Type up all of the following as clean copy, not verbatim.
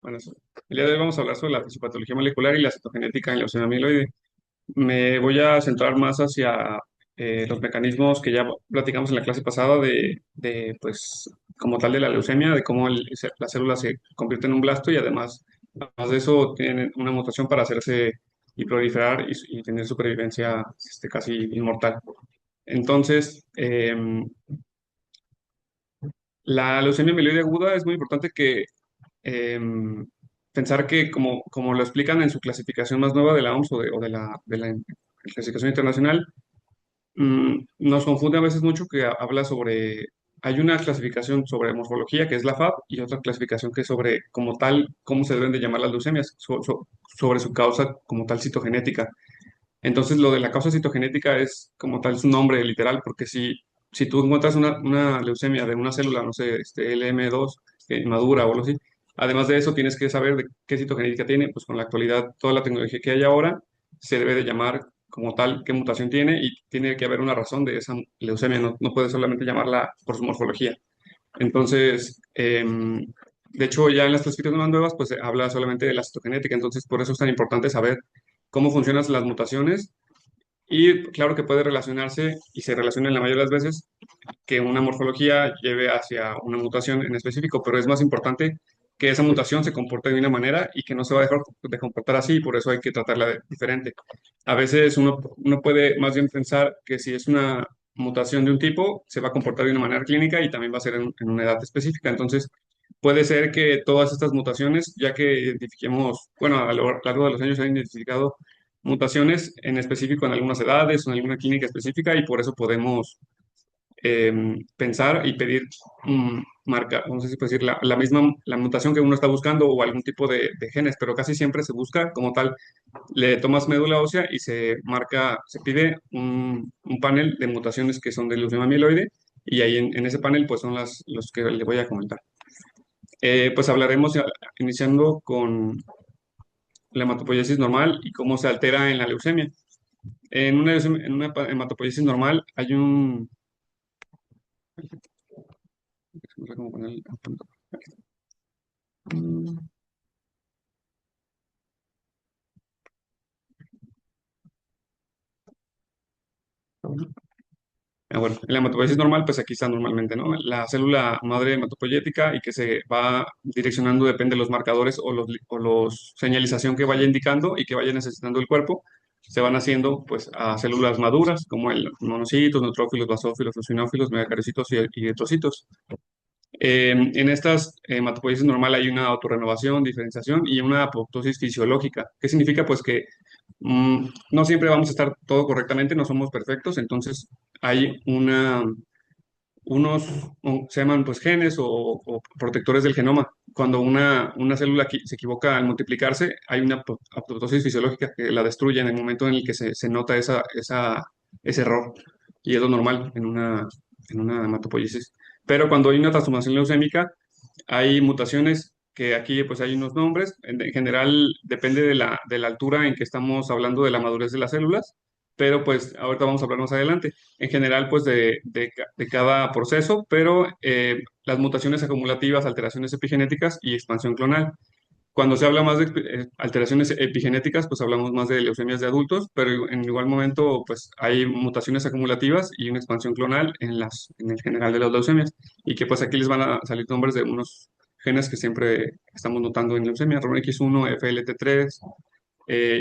Bueno, el día de hoy vamos a hablar sobre la fisiopatología molecular y la citogenética en leucemia amiloide. Me voy a centrar más hacia los mecanismos que ya platicamos en la clase pasada pues, como tal de la leucemia, de cómo la célula se convierte en un blasto y además de eso, tienen una mutación para hacerse y proliferar y tener supervivencia casi inmortal. Entonces, la leucemia amiloide aguda es muy importante que em, pensar que, como lo explican en su clasificación más nueva de la OMS o de la clasificación internacional, nos confunde a veces mucho que habla sobre, hay una clasificación sobre morfología que es la FAB y otra clasificación que es sobre, como tal, cómo se deben de llamar las leucemias, sobre su causa como tal citogenética. Entonces, lo de la causa citogenética es como tal su nombre literal, porque si tú encuentras una leucemia de una célula, no sé, LM2, madura o algo así, además de eso tienes que saber de qué citogenética tiene, pues con la actualidad, toda la tecnología que hay ahora, se debe de llamar como tal qué mutación tiene y tiene que haber una razón de esa leucemia, no puede solamente llamarla por su morfología. Entonces, de hecho, ya en las clasificaciones más nuevas, pues se habla solamente de la citogenética, entonces por eso es tan importante saber cómo funcionan las mutaciones y claro que puede relacionarse y se relaciona en la mayoría de las veces que una morfología lleve hacia una mutación en específico, pero es más importante que esa mutación se comporte de una manera y que no se va a dejar de comportar así, y por eso hay que tratarla diferente. A veces uno puede más bien pensar que si es una mutación de un tipo, se va a comportar de una manera clínica y también va a ser en una edad específica. Entonces, puede ser que todas estas mutaciones, ya que identifiquemos, bueno, a lo largo de los años se han identificado mutaciones en específico en algunas edades o en alguna clínica específica y por eso podemos pensar y pedir marca, no sé si puedo decir, la misma, la mutación que uno está buscando o algún tipo de genes, pero casi siempre se busca como tal, le tomas médula ósea y se marca, se pide un panel de mutaciones que son de leucemia amiloide y ahí en ese panel pues son los que le voy a comentar. Pues hablaremos iniciando con la hematopoiesis normal y cómo se altera en la leucemia. En una hematopoiesis normal hay no sé cómo poner mm, bueno, en la hematopoiesis normal, pues aquí está normalmente, ¿no? La célula madre hematopoyética y que se va direccionando, depende de los marcadores o los señalización que vaya indicando y que vaya necesitando el cuerpo, se van haciendo, pues, a células maduras, como el monocitos, neutrófilos, basófilos, eosinófilos, megacaricitos y eritrocitos. En estas hematopoiesis normal hay una autorrenovación, diferenciación y una apoptosis fisiológica. ¿Qué significa? Pues que no siempre vamos a estar todo correctamente, no somos perfectos, entonces hay unos, se llaman pues genes o protectores del genoma. Cuando una célula se equivoca al multiplicarse, hay una apoptosis fisiológica que la destruye en el momento en el que se nota ese error. Y es lo normal en una hematopoiesis. Pero cuando hay una transformación leucémica, hay mutaciones que aquí pues hay unos nombres. En general depende de la altura en que estamos hablando de la madurez de las células, pero pues ahorita vamos a hablar más adelante. En general pues de cada proceso, pero las mutaciones acumulativas, alteraciones epigenéticas y expansión clonal. Cuando se habla más de alteraciones epigenéticas, pues hablamos más de leucemias de adultos, pero en igual momento, pues hay mutaciones acumulativas y una expansión clonal en el general de las leucemias, y que pues aquí les van a salir nombres de unos genes que siempre estamos notando en leucemia, RONX1, FLT3,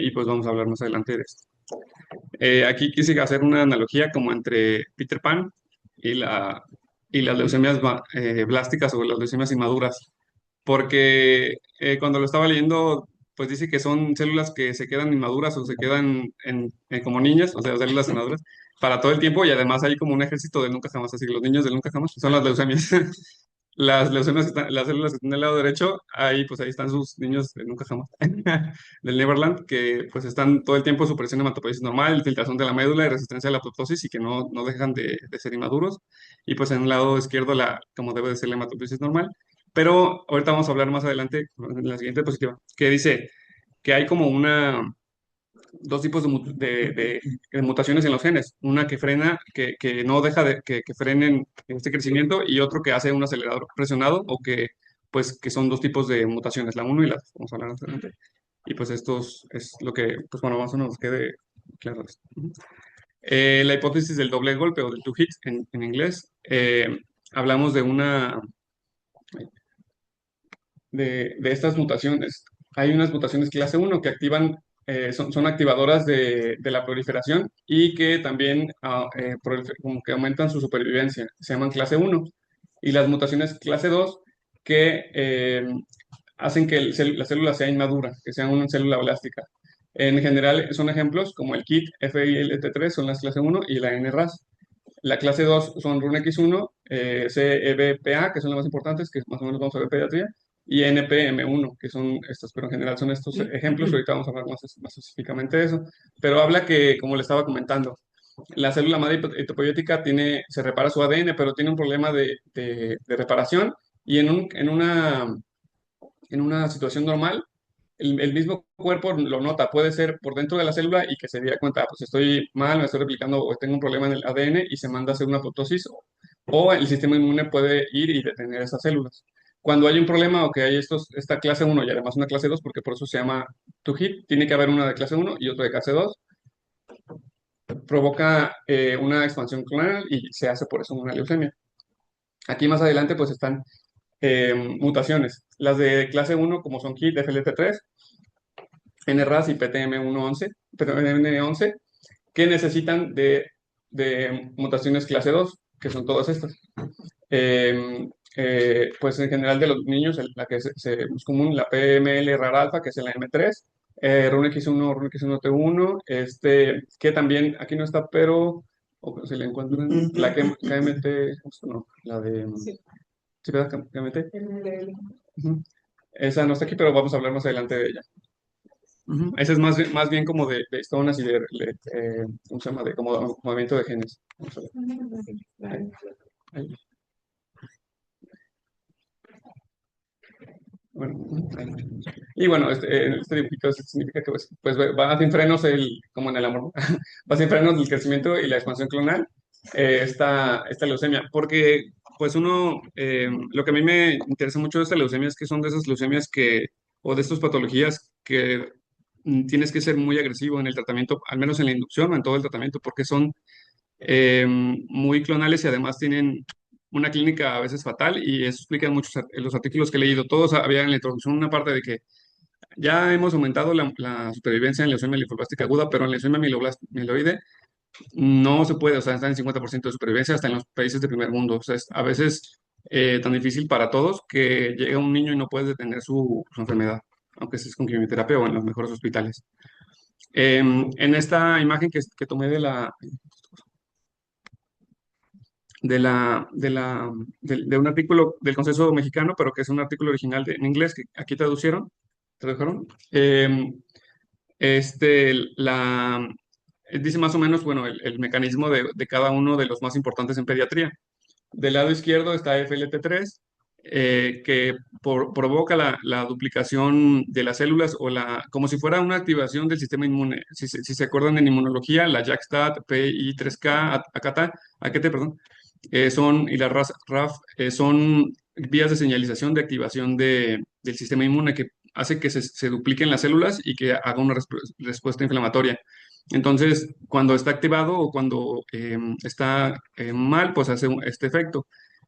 y pues vamos a hablar más adelante de esto. Aquí quise hacer una analogía como entre Peter Pan y, y las leucemias blásticas o las leucemias inmaduras porque cuando lo estaba leyendo, pues dice que son células que se quedan inmaduras o se quedan como niñas, o sea, células inmaduras, para todo el tiempo y además hay como un ejército del nunca jamás, así que los niños del nunca jamás son las leucemias. Las leucemias, las células que están del lado derecho, ahí están sus niños del nunca jamás, del Neverland, que pues están todo el tiempo en supresión de hematopoiesis normal, filtración de la médula y resistencia a la apoptosis y que no dejan de ser inmaduros. Y pues en un lado izquierdo, como debe de ser la hematopoiesis normal. Pero ahorita vamos a hablar más adelante, en la siguiente diapositiva, que dice que hay como dos tipos de mutaciones en los genes. Una que frena, que no deja que frenen este crecimiento y otro que hace un acelerador presionado pues que son dos tipos de mutaciones, la uno y la 2, vamos a hablar más adelante. Y pues esto es lo que, pues bueno, más o menos nos quede claro esto. Ujú. La hipótesis del doble golpe o del two hit en inglés, hablamos de estas mutaciones. Hay unas mutaciones clase uno que activan, son activadoras de la proliferación y que también como que aumentan su supervivencia. Se llaman clase uno. Y las mutaciones clase 2 que hacen que la célula sea inmadura, que sea una célula blástica. En general son ejemplos como el KIT, FILT3 son las clase uno y la NRAS. La clase 2 son RUNX1, CEBPA, que son las más importantes, que más o menos vamos a ver pediatría, y NPM1, que son estos, pero en general son estos ejemplos. Ahorita vamos a hablar más específicamente de eso. Pero habla que, como le estaba comentando, la célula madre hitopoyética se repara su ADN, pero tiene un problema de reparación y en una situación normal, el mismo cuerpo lo nota, puede ser por dentro de la célula y que se diera cuenta, pues estoy mal, me estoy replicando o tengo un problema en el ADN y se manda a hacer una apoptosis o el sistema inmune puede ir y detener esas células. Cuando hay un problema o que hay esta clase uno y además una clase 2 porque por eso se llama two hit, tiene que haber una de clase uno y otra de clase 2, provoca una expansión clonal y se hace por eso una leucemia. Aquí más adelante pues están mutaciones. Las de clase uno como son KIT, FLT3, NRAS y PTM11, que necesitan de mutaciones clase 2 que son todas estas. Pues en general de los niños, la que es común, la PML rara alfa, que es la M3, RUNX1, RUNX1T1, que también aquí no está, pero o se le encuentran, la KMT, no, la de, ¿sí, verdad? KMT. Ujú. Esa no está aquí, pero vamos a hablar más adelante de ella. Ujú. Ese es más bien como de histonas y ¿cómo se llama? De como movimiento de genes. Vamos a ver. Ahí. Bueno, ahí. Y bueno, este dibujito significa que pues, va sin frenos como en el amor, va sin frenos el crecimiento y la expansión clonal, esta leucemia, porque pues lo que a mí me interesa mucho de esta leucemia es que son de esas leucemias o de estas patologías que tienes que ser muy agresivo en el tratamiento, al menos en la inducción o en todo el tratamiento, porque son muy clonales y además tienen una clínica a veces fatal y eso explica muchos en los artículos que he leído. Todos había en la introducción una parte de que ya hemos aumentado la supervivencia en leucemia linfoblástica aguda, pero en leucemia mieloide no se puede, o sea, está en 50% de supervivencia hasta en los países de primer mundo. O sea, es a veces tan difícil para todos que llega un niño y no puede detener su enfermedad, aunque estés con quimioterapia o en los mejores hospitales. En esta imagen que tomé de un artículo del Consenso Mexicano, pero que es un artículo original en inglés que aquí tradujeron. Este, la, dice más o menos, bueno, el mecanismo de cada uno de los más importantes en pediatría. Del lado izquierdo está FLT3, que provoca la duplicación de las células como si fuera una activación del sistema inmune. Si se acuerdan en inmunología, la JAK-STAT, PI3K, AKT, perdón, y la RAF son vías de señalización de activación del sistema inmune que hace que se dupliquen las células y que haga una respuesta inflamatoria. Entonces, cuando está activado o cuando está mal, pues hace este efecto.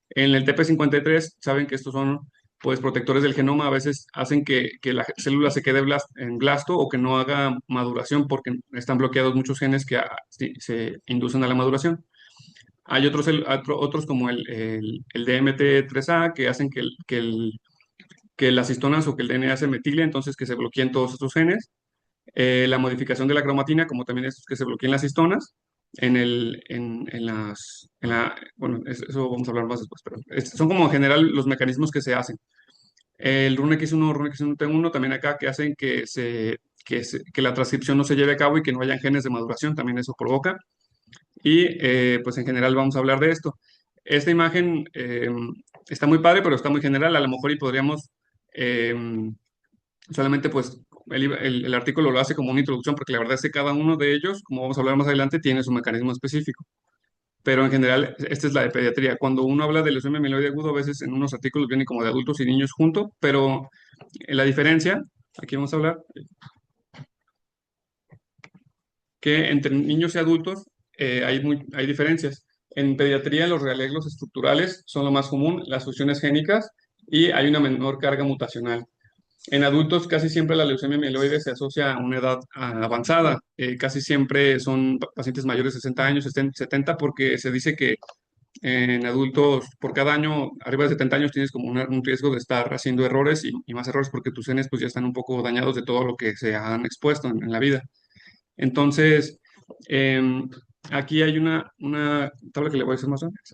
En el TP53, saben que estos son pues protectores del genoma, a veces hacen que la célula se quede en blasto o que no haga maduración porque están bloqueados muchos genes que se inducen a la maduración. Hay otros como el DMT3A que hacen que las histonas o que el DNA se metile, entonces que se bloqueen todos estos genes. La modificación de la cromatina, como también es que se bloqueen las histonas. Bueno, eso vamos a hablar más después, pero son como en general los mecanismos que se hacen. El RUNX1, RUNX1T1 también acá que hacen que la transcripción no se lleve a cabo y que no hayan genes de maduración, también eso provoca. Y pues en general vamos a hablar de esto. Esta imagen está muy padre, pero está muy general. A lo mejor y podríamos eh, solamente pues el artículo lo hace como una introducción porque la verdad es que cada uno de ellos, como vamos a hablar más adelante, tiene su mecanismo específico. pero en general esta es la de pediatría. Cuando uno habla de leucemia mieloide agudo, a veces en unos artículos viene como de adultos y niños juntos, pero la diferencia, aquí vamos a hablar, que entre niños y adultos hay diferencias. En pediatría, los rearreglos estructurales son lo más común, las fusiones génicas y hay una menor carga mutacional. En adultos, casi siempre la leucemia mieloide se asocia a una edad avanzada. Casi siempre son pacientes mayores de 60 años, 70, porque se dice que en adultos, por cada año, arriba de 70 años, tienes como un riesgo de estar haciendo errores y más errores porque tus genes pues, ya están un poco dañados de todo lo que se han expuesto en la vida. Entonces, aquí hay una tabla que le voy a decir más o menos.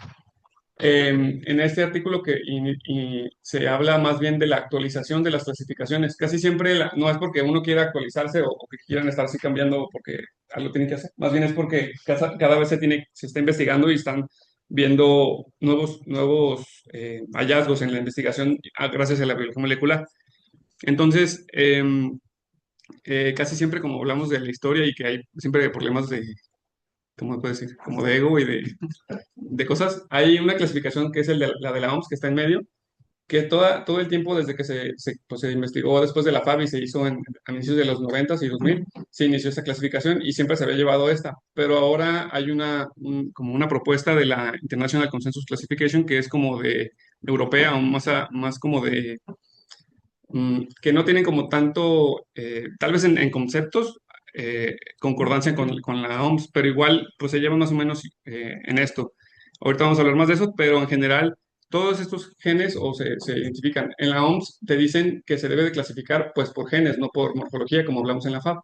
En este artículo y se habla más bien de la actualización de las clasificaciones. Casi siempre no es porque uno quiera actualizarse o que quieran estar así cambiando porque algo tienen que hacer. Más bien es porque cada vez se está investigando y están viendo nuevos hallazgos en la investigación gracias a la biología molecular. Entonces, casi siempre como hablamos de la historia y que hay siempre problemas de, ¿cómo puedo decir? Como de ego y de cosas. Hay una clasificación que es la de la OMS, que está en medio, que todo el tiempo desde que pues, se investigó después de la FAB y se hizo a inicios de los 90 y 2000, se inició esta clasificación y siempre se había llevado esta. Pero ahora hay como una propuesta de la International Consensus Classification que es como de europea o más como de que no tienen como tanto, tal vez en conceptos, concordancia con la OMS, pero igual pues se llevan más o menos en esto. Ahorita vamos a hablar más de eso, pero en general todos estos genes se identifican. En la OMS te dicen que se debe de clasificar pues por genes, no por morfología, como hablamos en la FAB.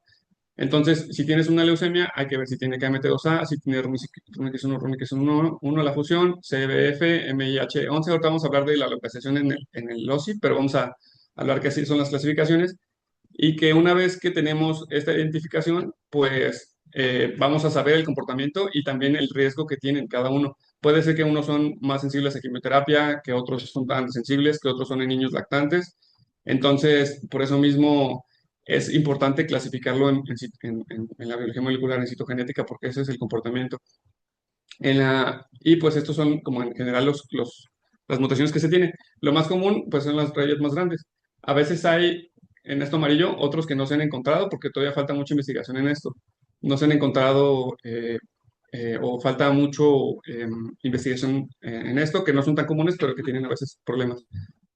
Entonces, si tienes una leucemia, hay que ver si tiene KMT2A, si tiene RUNX1, la fusión, CBF, MIH11. Ahorita vamos a hablar de la localización en el OSI, pero vamos a hablar que así son las clasificaciones y que una vez que tenemos esta identificación, pues vamos a saber el comportamiento y también el riesgo que tienen cada uno. Puede ser que unos son más sensibles a quimioterapia, que otros son tan sensibles, que otros son en niños lactantes. Entonces, por eso mismo es importante clasificarlo en la biología molecular, en citogenética, porque ese es el comportamiento. Y pues estos son como en general las mutaciones que se tienen. Lo más común pues son las rayas más grandes. A veces hay en esto amarillo otros que no se han encontrado porque todavía falta mucha investigación en esto. No se han encontrado o falta mucho investigación en esto que no son tan comunes pero que tienen a veces problemas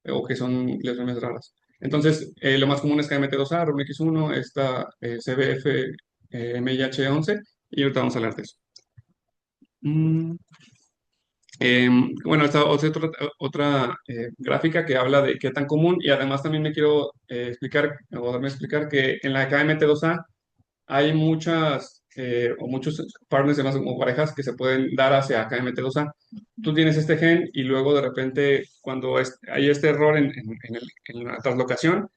o que son lesiones raras. Entonces, lo más común es KMT2A, RUNX1, esta CBF, MIH11 y ahorita vamos a hablar de eso. Mm, bueno, esta otra gráfica que habla de qué tan común y además también me quiero explicar o darme a explicar que en la KMT2A hay muchos partners demás como parejas que se pueden dar hacia KMT2A. Tú tienes este gen y luego de repente cuando hay este error en la translocación,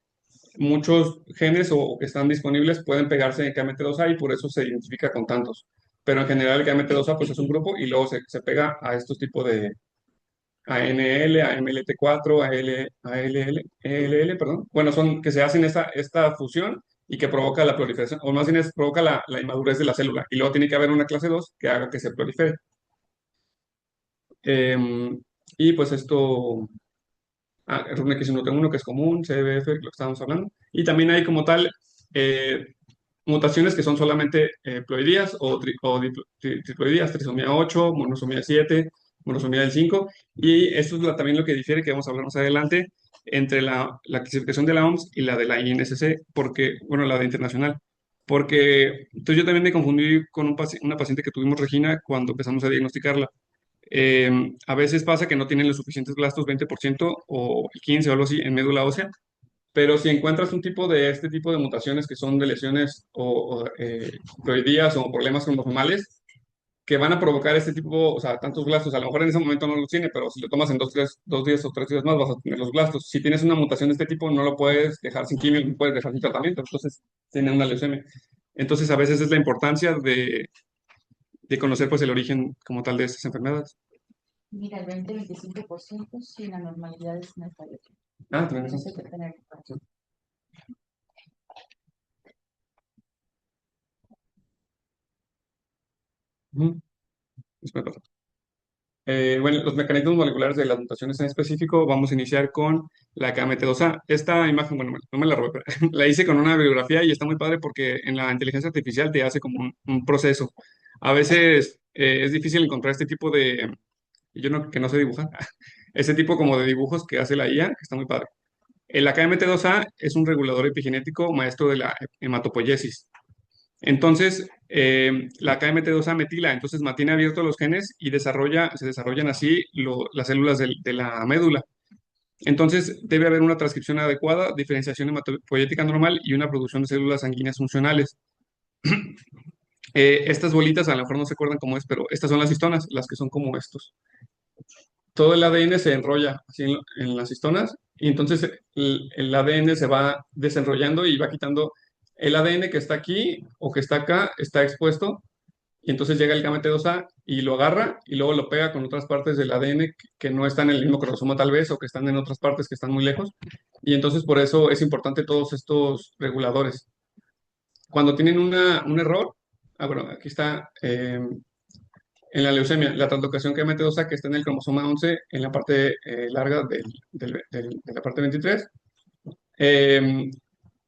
muchos genes o que están disponibles pueden pegarse en KMT2A y por eso se identifica con tantos. Pero en general el KMT2A pues es un grupo y luego se pega a estos tipos de ANL, AMLT4, ALL, ELL, perdón. Bueno, son que se hacen esta fusión y que provoca la proliferación, o más bien provoca la inmadurez de la célula. Y luego tiene que haber una clase 2 que haga que se prolifere. Y pues esto, RUNX1T1 que es común, CBF, lo que estábamos hablando. Y también hay como tal eh, mutaciones que son solamente ploidías triploidías, trisomía 8, monosomía 7, monosomía del 5. Y esto es también lo que difiere, que vamos a hablar más adelante, entre la clasificación de la OMS y la de la INSC, porque, bueno, la de internacional. Porque entonces yo también me confundí con una paciente que tuvimos, Regina, cuando empezamos a diagnosticarla. A veces pasa que no tienen los suficientes blastos, 20% o 15 o algo así en médula ósea, pero si encuentras este tipo de mutaciones que son de lesiones o cloidías o problemas cromosomales que van a provocar este tipo, o sea, tantos blastos, a lo mejor en ese momento no los tiene, pero si lo tomas en 2 días o 3 días más vas a tener los blastos. Si tienes una mutación de este tipo, no lo puedes dejar sin quimio, no puedes dejar sin tratamiento, entonces tiene una leucemia. Entonces, a veces es la importancia de conocer pues el origen como tal de estas enfermedades. Mira, el 20-25% sin anormalidades en el cabello. Ah, también Eso eso. hay que tener en cuenta. Ujú. Eso me pasa. Bueno, los mecanismos moleculares de las mutaciones en específico, vamos a iniciar con la KMT2A. Esta imagen, bueno, no me la robé, pero la hice con una bibliografía y está muy padre porque en la inteligencia artificial te hace como un proceso. A veces es difícil encontrar este tipo de, yo no, que no sé dibujar, ese tipo como de dibujos que hace la IA, que está muy padre. El AKMT2A es un regulador epigenético maestro de la hematopoiesis. Entonces, la KMT2A metila, entonces mantiene abiertos los genes y se desarrollan así las células de la médula. Entonces, debe haber una transcripción adecuada, diferenciación hematopoietica normal y una producción de células sanguíneas funcionales. Estas bolitas a lo mejor no se acuerdan cómo es, pero estas son las histonas, las que son como estos. Todo el ADN se enrolla así en las histonas y entonces el ADN se va desenrollando y va quitando el ADN que está aquí o que está acá, está expuesto y entonces llega el KMT2A y lo agarra y luego lo pega con otras partes del ADN que no están en el mismo cromosoma tal vez o que están en otras partes que están muy lejos. Y entonces por eso es importante todos estos reguladores. Cuando tienen un error, bueno, aquí está en la leucemia, la translocación KMT2A que está en el cromosoma 11 en la parte larga de la parte 23. Eh,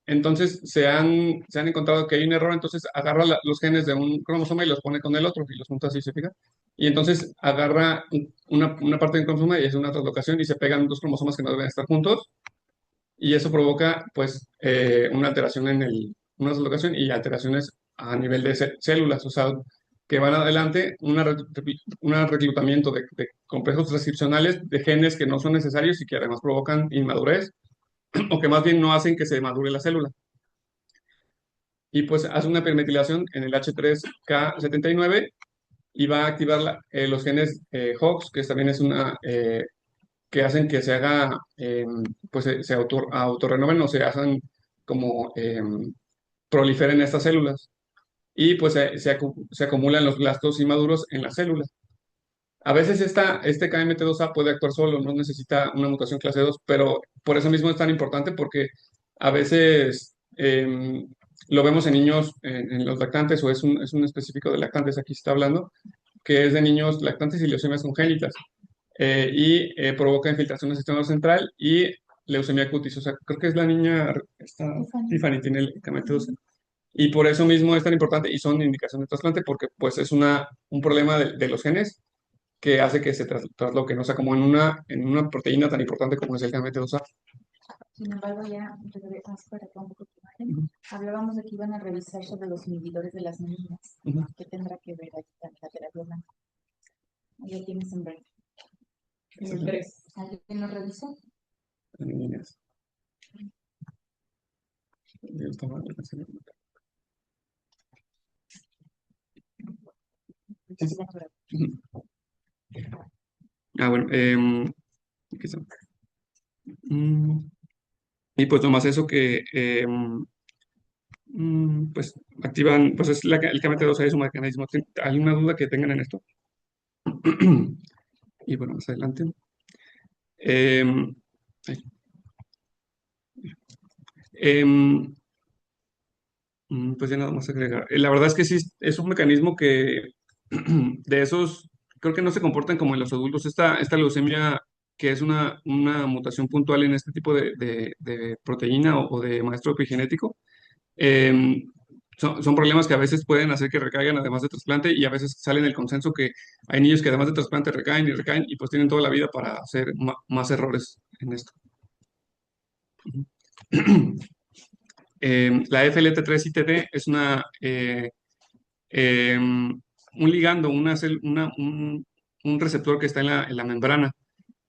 entonces se han encontrado que hay un error, entonces agarra los genes de un cromosoma y los pone con el otro y los junta así, ¿se fija? Y entonces agarra una parte del cromosoma y es una translocación y se pegan dos cromosomas que no deben estar juntos y eso provoca pues una alteración una translocación y alteraciones a nivel de células, o sea, que van adelante, un reclutamiento de complejos transcripcionales de genes que no son necesarios y que además provocan inmadurez o que más bien no hacen que se madure la célula y pues hace una permetilación en el H3K79 y va a activar los genes HOX, que también es que hacen que se haga, pues se autorrenoven o se hagan como proliferen estas células y pues se acumulan los blastos inmaduros en la célula. A veces este KMT2A puede actuar solo, no necesita una mutación clase 2, pero por eso mismo es tan importante porque a veces lo vemos en niños, en los lactantes, o es un específico de lactantes, aquí se está hablando, que es de niños lactantes y leucemias congénitas, provoca infiltración del sistema central y leucemia cutis. O sea, creo que es la niña, esta Tiffany. Tiffany tiene el KMT2A. Y por eso mismo es tan importante y son indicaciones de trasplante porque pues es un problema de los genes que hace que se trasloquen, o sea, como en una proteína tan importante como es el gameto-2A. Sin embargo, ya regresamos para acá un poco tu imagen. Ujú, Hablábamos de que iban a revisar sobre los inhibidores de las meninas. ujú. ¿Qué tendrá que ver ahí la terapia blanca? Ahí lo tienes en verde. En el 3. ¿Alguien lo revisó? Niñas. Dios, toma, sí, sí. Ujú. Bueno, ¿qué son? Mm, y pues nomás eso que pues activan, pues es el KMT2A es un mecanismo. ¿Hay una duda que tengan en esto? Y bueno, más adelante. Em, ay, em, pues ya nada más agregar. La verdad es que sí, es un mecanismo que de esos creo que no se comportan como en los adultos. Esta leucemia, que es una mutación puntual en este tipo de proteína o de maestro epigenético, eh, son problemas que a veces pueden hacer que recaigan además de trasplante y a veces sale en el consenso que hay niños que además de trasplante recaen y recaen y pues tienen toda la vida para hacer más errores en esto. La FLT3-ITD es un ligando, un receptor que está en la membrana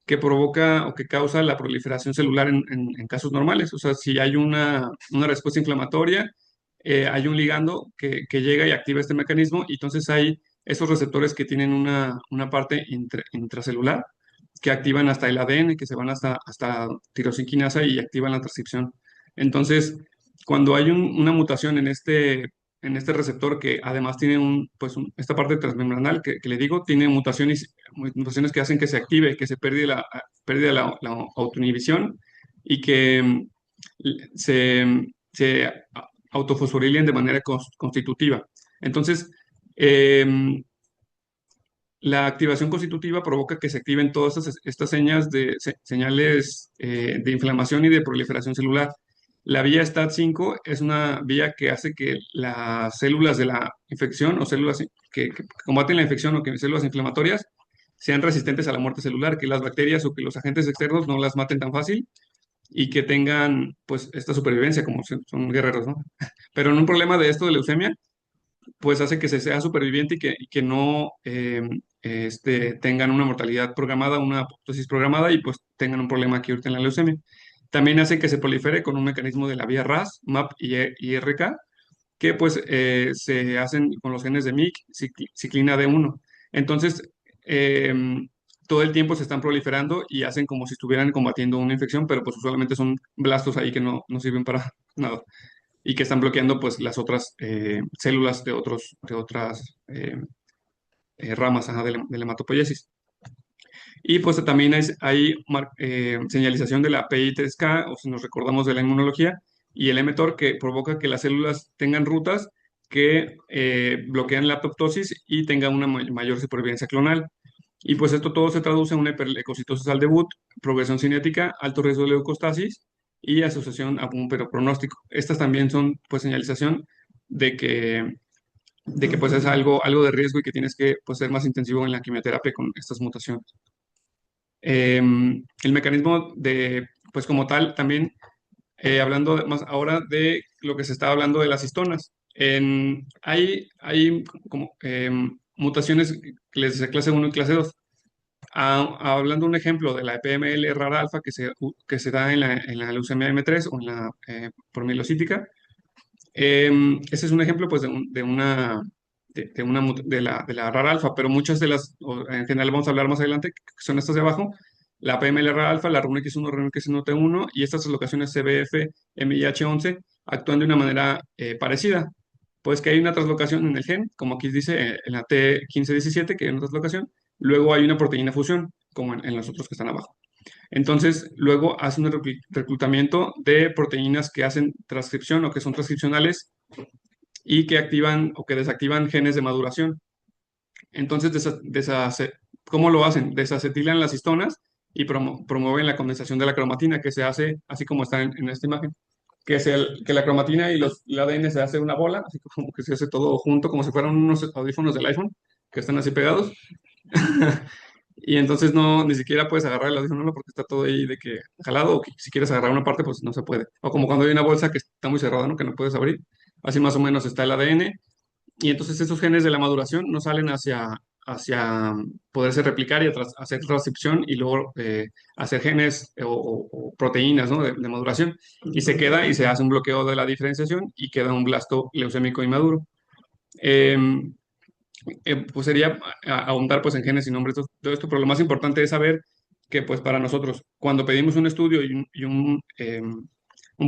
que provoca o que causa la proliferación celular en casos normales. O sea, si hay una respuesta inflamatoria, hay un ligando que llega y activa este mecanismo y entonces hay esos receptores que tienen una parte intracelular que activan hasta el ADN, que se van hasta tirosina y activan la transcripción. Entonces, cuando hay una mutación en este receptor que además tiene esta parte transmembranal que le digo, tiene mutaciones que hacen que se active, que se pierde la autoinhibición y que se, se autofosforilen de manera constitutiva. Entonces, eh, la activación constitutiva provoca que se activen todas estas señales de inflamación y de proliferación celular. La vía STAT5 es una vía que hace que las células de la infección o células que combaten la infección o que células inflamatorias sean resistentes a la muerte celular, que las bacterias o que los agentes externos no las maten tan fácil y que tengan pues esta supervivencia como son guerreros, ¿no? Pero en un problema de esto de leucemia, pues hace que se sea superviviente y que no tengan una mortalidad programada, una apoptosis programada y pues tengan un problema aquí ahorita en la leucemia. También hace que se prolifere con un mecanismo de la vía RAS, MAP y RK, que pues se hacen con los genes de MYC, ciclina D1. Entonces, eh, todo el tiempo se están proliferando y hacen como si estuvieran combatiendo una infección, pero pues usualmente son blastos ahí que no sirven para nada y que están bloqueando pues las otras células de otras ramas ajá, de la hematopoiesis. Y pues también hay señalización de la PI3K, o si nos recordamos de la inmunología, y el mTOR que provoca que las células tengan rutas que bloquean la apoptosis y tengan una mayor supervivencia clonal. Y pues esto todo se traduce en una hiperleucocitosis al debut, progresión cinética, alto riesgo de leucostasis y asociación a un pero pronóstico. Estas también son pues señalización de que, de que pues es algo de riesgo y que tienes que pues, ser más intensivo en la quimioterapia con estas mutaciones. El mecanismo pues como tal, también hablando más ahora de lo que se está hablando de las histonas. Hay como mutaciones de clase 1 y clase 2. Hablando un ejemplo de la PML rara alfa que se da en la leucemia M3 o en la promielocítica, ese es un ejemplo pues de la rara alfa, pero muchas en general vamos a hablar más adelante, que son estas de abajo, la PML rara alfa, la RUNX1, RUNX1T1 y estas locaciones CBF, MIH11 actúan de una manera parecida. Pues que hay una translocación en el gen, como aquí dice en la T1517, que hay una translocación, luego hay una proteína fusión, como en los otros que están abajo. Entonces, luego hace un reclutamiento de proteínas que hacen transcripción o que son transcripcionales y que activan o que desactivan genes de maduración. Entonces, ¿cómo lo hacen? Desacetilan las histonas y promueven la condensación de la cromatina, que se hace así como está en esta imagen, que la cromatina y el ADN se hace una bola, así como que se hace todo junto, como si fueran unos audífonos del iPhone, que están así pegados. Y entonces ni siquiera puedes agarrar el audífono porque está todo ahí de que jalado, o que si quieres agarrar una parte, pues no se puede. O como cuando hay una bolsa que está muy cerrada, ¿no? Que no puedes abrir. Así más o menos está el ADN. Y entonces esos genes de la maduración no salen hacia poderse replicar y hacer transcripción y luego hacer genes o proteínas, ¿no? de maduración. Y se queda y se hace un bloqueo de la diferenciación y queda un blasto leucémico inmaduro. Em, pues sería ahondar pues en genes y nombres, todo esto, pero lo más importante es saber que pues para nosotros, cuando pedimos un estudio y un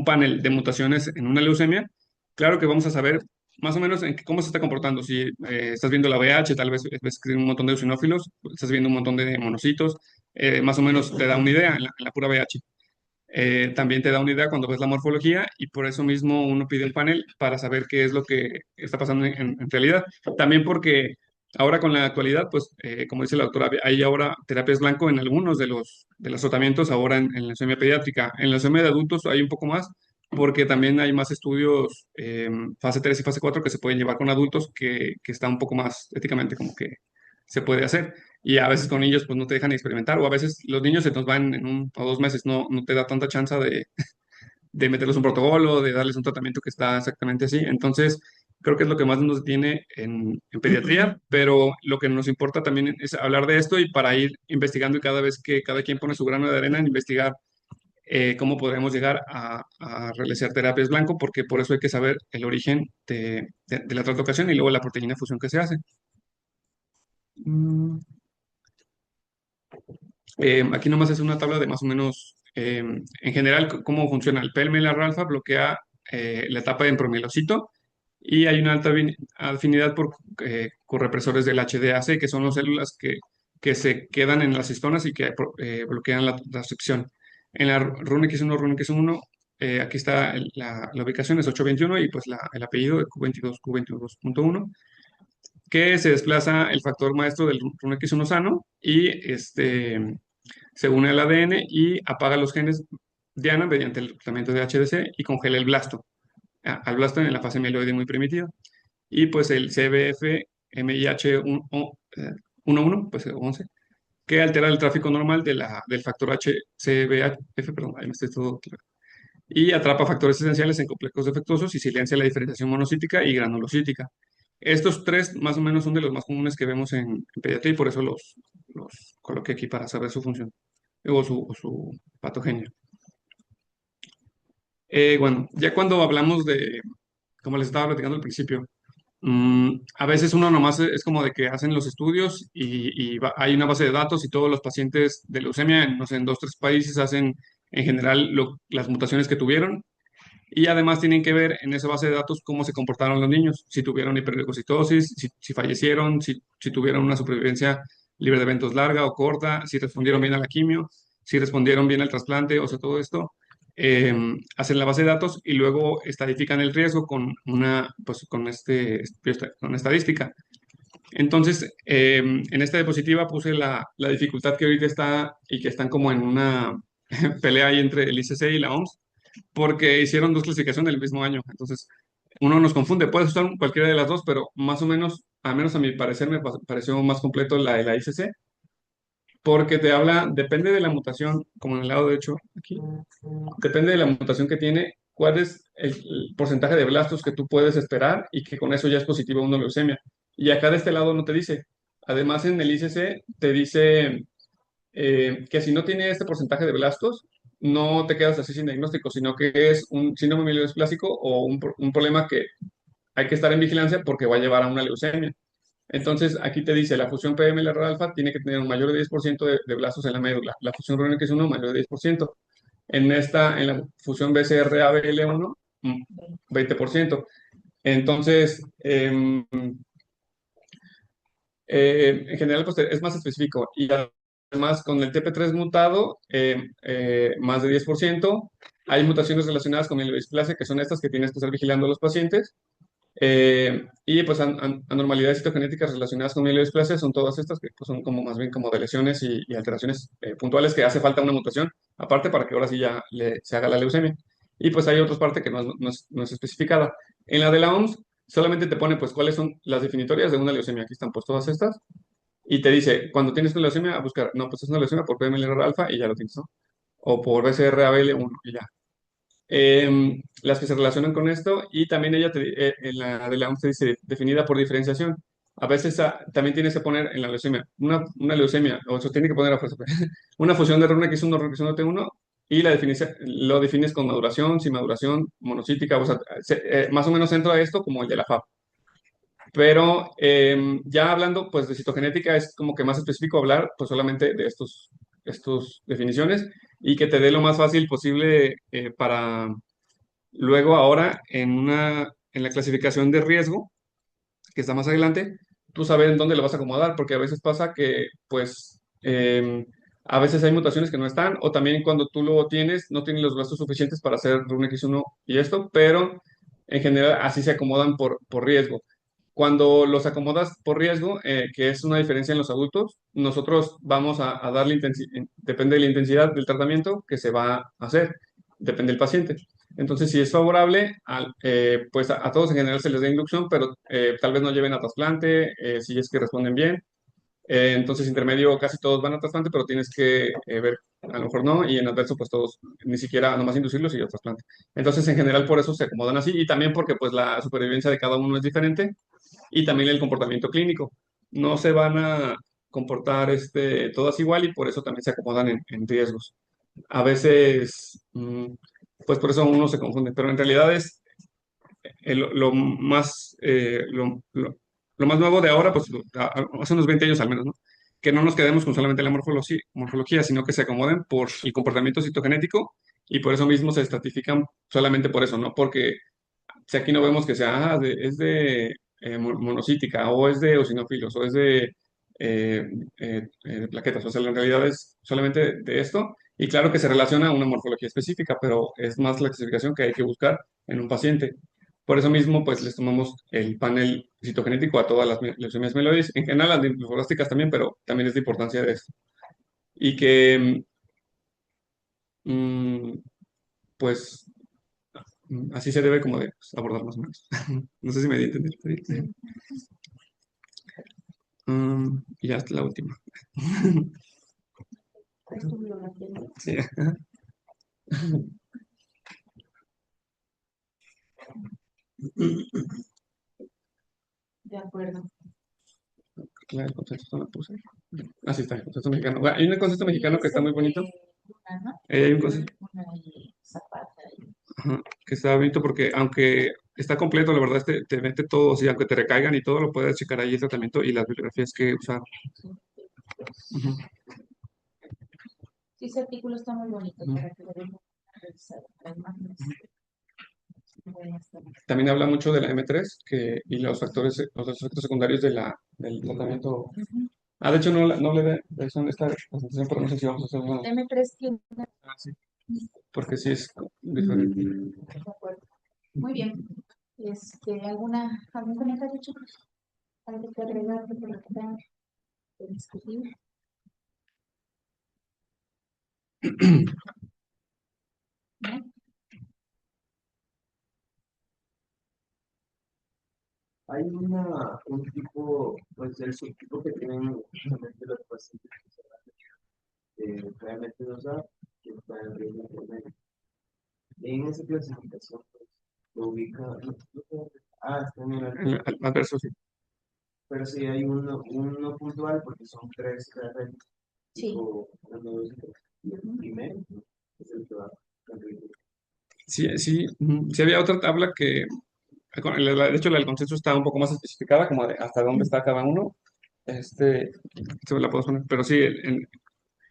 panel de mutaciones en una leucemia, claro que vamos a saber más o menos cómo se está comportando. Si estás viendo la VH, tal vez ves que hay un montón de eosinófilos, estás viendo un montón de monocitos, más o menos te da una idea en la pura VH. También te da una idea cuando ves la morfología y por eso mismo uno pide el panel para saber qué es lo que está pasando en realidad. También porque ahora con la actualidad, pues como dice la doctora, hay ahora terapias blanco en algunos de los tratamientos ahora en la leucemia pediátrica. En la leucemia de adultos hay un poco más porque también hay más estudios fase 3 y fase 4 que se pueden llevar con adultos que está un poco más éticamente como que se puede hacer. Y a veces con niños pues no te dejan experimentar, o a veces los niños se nos van en 1 o 2 meses, no te da tanta chance de meterles un protocolo, de darles un tratamiento que está exactamente así. Entonces, creo que es lo que más nos detiene en pediatría, pero lo que nos importa también es hablar de esto y para ir investigando y cada vez que cada quien pone su grano de arena en investigar cómo podemos llegar a realizar terapias blanco, porque por eso hay que saber el origen de la translocación y luego la proteína fusión que se hace. Mm. Aquí nomás es una tabla de más o menos, en general, cómo funciona. El PLML alfa bloquea la etapa de empromielocito y hay una alta afinidad por correpresores del HDAC, que son las células que se quedan en las histonas y que bloquean la transcripción. En la RUNX1, RUNX1, aquí está la ubicación, es 821 y pues el apellido de Q22, Q22.1. que se desplaza el factor maestro del RUNX1 sano y se une al ADN y apaga los genes Diana mediante el reclutamiento de HDC y congela el blasto, al blasto en la fase mieloide muy primitiva. Y pues el CBF MIH11, pues 11, que altera el tráfico normal del factor HCBF, perdón, ahí me estoy todo claro, y atrapa factores esenciales en complejos defectuosos y silencia la diferenciación monocítica y granulocítica. Estos tres más o menos son de los más comunes que vemos en pediatría y por eso los coloqué aquí para saber su función o su patogenia. Bueno, ya cuando hablamos de, como les estaba platicando al principio, a veces uno nomás es como de que hacen los estudios y hay una base de datos y todos los pacientes de leucemia, no sé, en dos, tres países hacen en general las mutaciones que tuvieron y además tienen que ver en esa base de datos cómo se comportaron los niños, si tuvieron hiperleucocitosis, si fallecieron, si tuvieron una supervivencia libre de eventos larga o corta, si respondieron bien a la quimio, si respondieron bien al trasplante, o sea, todo esto. Hacen la base de datos y luego estadifican el riesgo pues, con estadística. Entonces, en esta diapositiva puse la dificultad que ahorita está y que están como en una pelea ahí entre el ICC y la OMS porque hicieron dos clasificaciones del mismo año. Entonces, uno nos confunde. Puede usar cualquiera de las dos, pero más o menos, al menos a mi parecer, me pareció más completo la de la ICC, porque te habla, depende de la mutación, como en el lado derecho aquí, depende de la mutación que tiene, cuál es el porcentaje de blastos que tú puedes esperar y que con eso ya es positivo una leucemia. Y acá de este lado no te dice. Además, en el ICC te dice que si no tiene este porcentaje de blastos, no te quedas así sin diagnóstico, sino que es un síndrome mieloesplásico o un problema que hay que estar en vigilancia porque va a llevar a una leucemia. Entonces, aquí te dice, la fusión PMLR alfa tiene que tener un mayor de 10% de blastos en la médula. La fusión RNX1 mayor de 10%. En la fusión BCR-ABL1, 20%. Entonces, en general, pues es más específico. Y además, con el TP3 mutado, más de 10%. Hay mutaciones relacionadas con mielodisplasia, que son estas que tienes que estar vigilando a los pacientes. Y pues anormalidades citogenéticas relacionadas con mielodisplasia son todas estas que pues, son como más bien como de lesiones y alteraciones puntuales que hace falta una mutación, aparte para que ahora sí ya se haga la leucemia. Y pues hay otra parte que no es especificada. En la de la OMS solamente te pone pues cuáles son las definitorias de una leucemia. Aquí están pues todas estas. Y te dice, cuando tienes una leucemia, a buscar, no, pues es una leucemia por PMLR alfa y ya lo tienes, ¿no? O por BCR-ABL1 y ya. Las que se relacionan con esto y también en la de la OMS dice definida por diferenciación. A veces también tienes que poner en la leucemia una leucemia, o eso tiene que poner a fuerza, una fusión de RUNX1, RUNX1T1 y lo defines con maduración, sin maduración, monocítica, o sea, más o menos entra esto como el de la FAB. Pero ya hablando pues de citogenética es como que más específico hablar pues solamente de estos definiciones y que te dé lo más fácil posible para luego ahora en la clasificación de riesgo, que está más adelante, tú sabes en dónde lo vas a acomodar, porque a veces pasa que pues a veces hay mutaciones que no están o también cuando tú lo tienes no tienes los brazos suficientes para hacer RUNX1 y esto, pero en general así se acomodan por riesgo. Cuando los acomodas por riesgo, que es una diferencia en los adultos, nosotros vamos a darle intensidad, depende de la intensidad del tratamiento que se va a hacer, depende del paciente. Entonces, si es favorable, pues a todos en general se les da inducción, pero tal vez no lleven a trasplante, si es que responden bien. Entonces, intermedio casi todos van a trasplante, pero tienes que ver, a lo mejor no, y en adverso, pues todos, ni siquiera nomás inducirlos y yo trasplante. Entonces, en general, por eso se acomodan así, y también porque pues la supervivencia de cada uno es diferente y también el comportamiento clínico. No se van a comportar todas igual y por eso también se acomodan en riesgos. A veces, pues por eso uno se confunde, pero en realidad es lo más, lo más nuevo de ahora, pues hace unos 20 años al menos, ¿no? Que no nos quedemos con solamente la morfología, sino que se acomoden por el comportamiento citogenético y por eso mismo se estratifican solamente por eso, ¿no? Porque si aquí no vemos que sea, es de monocítica, o es de eosinófilos, o es de plaquetas. O sea, en realidad es solamente de esto. Y claro que se relaciona a una morfología específica, pero es más la clasificación que hay que buscar en un paciente. Por eso mismo, pues les tomamos el panel citogenético a todas las leucemias mieloides, en general las linfoblásticas también, pero también es de importancia de eso. Y que, mm, pues, así se debe como de pues, abordar más o menos. No sé si me di a entender. Sí. Y ya hasta la última. Es tu biografía, ¿no? Sí. De acuerdo. Claro, el concepto no la puse. Así está, el concepto mexicano. Bueno, hay un concepto Sí, mexicano que es está el muy bonito. de Luna, ¿no? Hay un concepto Una y Zapata. que está bonito porque aunque está completo, la verdad, te mete todo, o sea, aunque te recaigan y todo, lo puedes checar ahí el tratamiento y las bibliografías que usar. Ujú. Sí, ese artículo está muy bonito para que lo veamos revisado. Las imágenes buenas también. También habla mucho de la M3 y los factores, los efectos secundarios del tratamiento. Ujú. De hecho, no le de eso en esta presentación, pero no sé si vamos a hacer una. M3 tiene. Sí, porque sí es diferente. De acuerdo. Muy bien. ¿Algún comentario, chicos? ¿Algo que agregar de lo que tengan que discutir? ¿No? Hay un tipo, pues el subtipo que tienen justamente los pacientes que realmente no saben que están en riesgo intermedio. En esa clasificación, pues, lo ubica, está en el alto, Adverso, sí. pero sí hay uno puntual porque son tres carreras, Sí. tipo, uno, dos y tres. Y el primero, ¿no? Es el que va con riesgo. Sí, sí, sí había otra tabla que, de hecho, la del consenso está un poco más especificada, como de hasta dónde está cada uno. Se me la puedo poner, pero sí,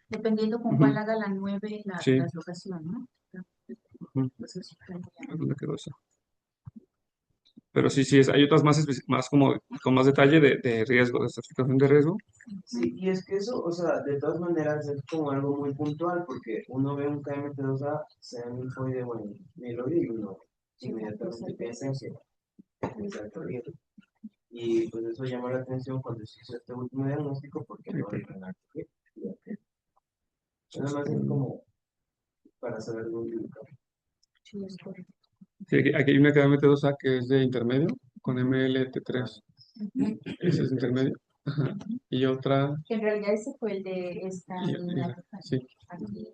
Dependiendo con ujú, cuál haga la 9 sí, la locación, ¿no? ujú, Pues eso cambia. ¿dónde quedó eso? Pero sí, sí, hay otras más como, con más detalle de riesgo, de certificación de riesgo. Sí, y es que eso, o sea, de todas maneras es como algo muy puntual, porque uno ve un KMT2A, sea linfoide o mieloide, y uno inmediatamente piensa en que es alto riesgo. Y pues eso llama la atención cuando se hizo este último diagnóstico, porque no era en alto riesgo. Nada más es como para saber dónde ubicar. Sí, es correcto. Sí, aquí hay una que da MT2A que es de intermedio, con MLT3. Ujú. Ese es intermedio. Ajá. Y otra, Que en realidad ese fue el de esta niña. sí. Aquí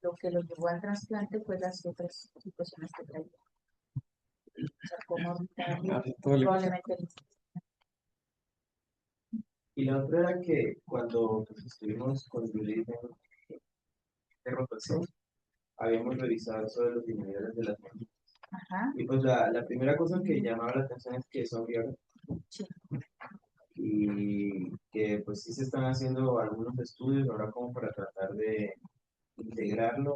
lo que lo llevó al trasplante fue las otras situaciones que traía. O sea, como Sí, todo probablemente Y la otra era que cuando pues, estuvimos con Judith de rotación, habíamos revisado eso de los inhibidores de las hormonas. ajá, Y pues la primera cosa que llamaba la atención es que son violas sí. y que pues sí se están haciendo algunos estudios ahora como para tratar de integrarlo